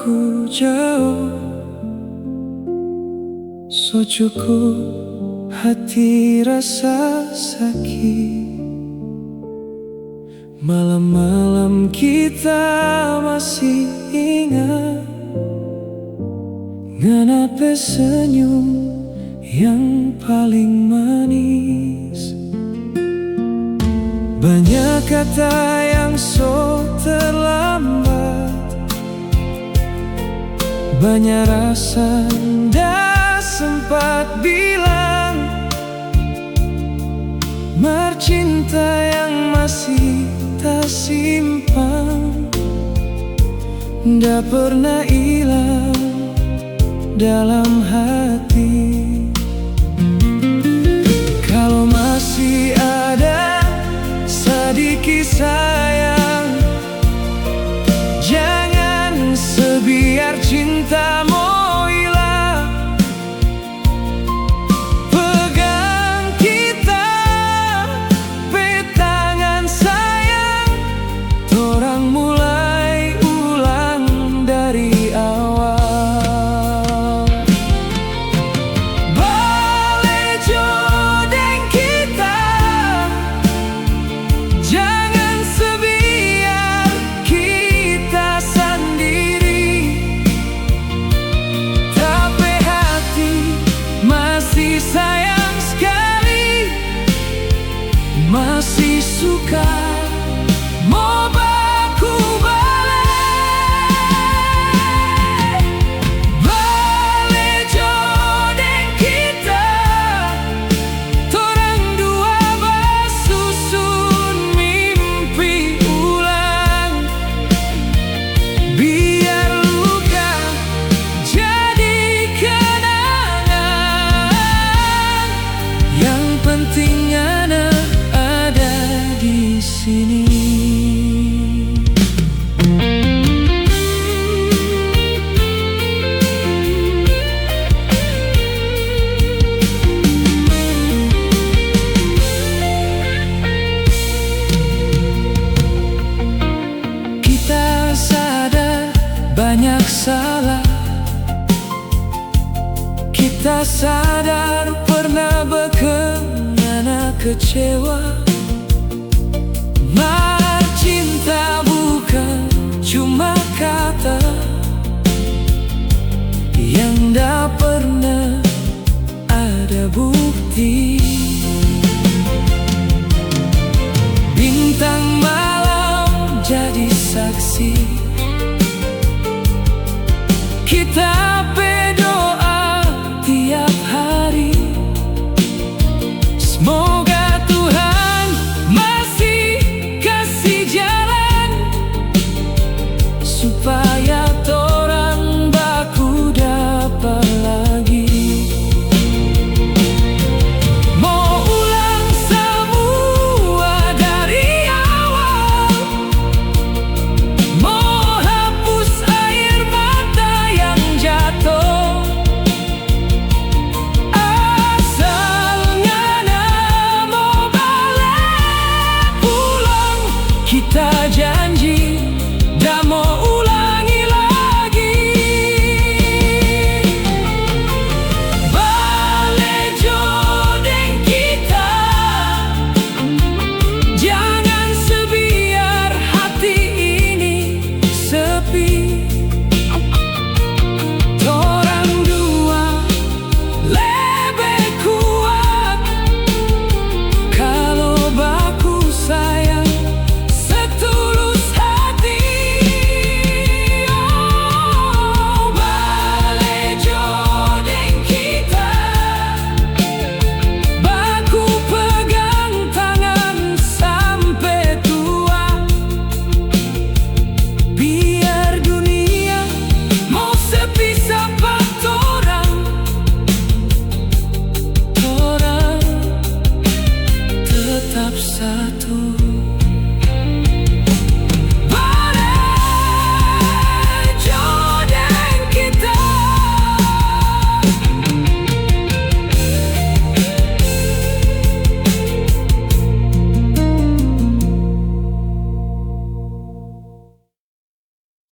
aku jauh, so cukup hati rasa sakit. Malam-malam kita masih ingat, nganape senyum yang paling manis. Banyak kata yang so terlambat, banyak rasa ndak sempat bilang. Mercinta yang masih tak simpan, ndak pernah hilang dalam hati. Kalau masih ada sedikit sayang, jangan sebiar cintamu hilang. Pegang kita pe tangan sayang, torang mulai ulang dari awal. Bale jodoh kita, jangan sebiar kita sendiri. Tapi hati masih sayang sekali, masih suka mau baku balik. Balik jodoh kita, torang dua basusun mimpi ulang. Biar luka jadi kenangan, yang penting ana ada di sini. Kita sadar banyak salah, kita sadar pernah berkena kecewa. Mar cinta bukan cuma kata yang tak pernah ada bukti. Bintang malam jadi saksi, kita berdoa tiap hari. Semoga Tuhan masih kasih jalan, supaya torang baku dapat lagi. Mau ulang semua dari awal, mau hapus air mata yang jatuh. Asalnya mau balik pulang, kita janji dah mau ulangi lagi. Balik jodoh kita, jangan sebiar hati ini sepi. Torang dua lebih kuat kalau baku sayang setulus hati. Oh, balik jodoh kita, baku pegang tangan sampai tua. Biar dunia mau sepi sapa torang, torang tetap satu.